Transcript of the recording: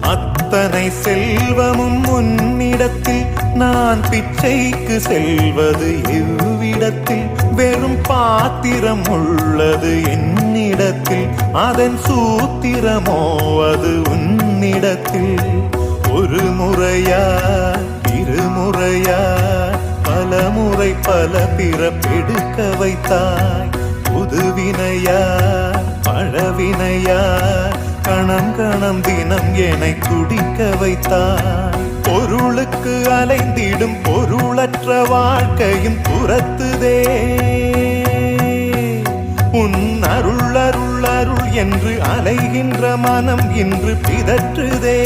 அத்தனை செல்வமும் உன்னிடத்தில் நான் பிச்சைக்கு செல்வது எவ்விடத்தில் வெறும் பாத்திரம் உள்ளது என்னிடத்தில் அதன் சூத்திரமோ அது உன்னிடத்தில் ஒரு முறையா இருமுறையா பல முறை பல பிறப்பெடுக்க வைத்தாய் புதுவினையா பழவினையா கணம் கணம் தினம் என்னை துடிக்க வைத்தாய் பொருளுக்கு அலைந்திடும் பொருளற்ற வாழ்க்கையும் துரத்துதே உன் அருள் அருள் அருள் என்று அலைகின்ற மனம் இன்று பிதற்றுதே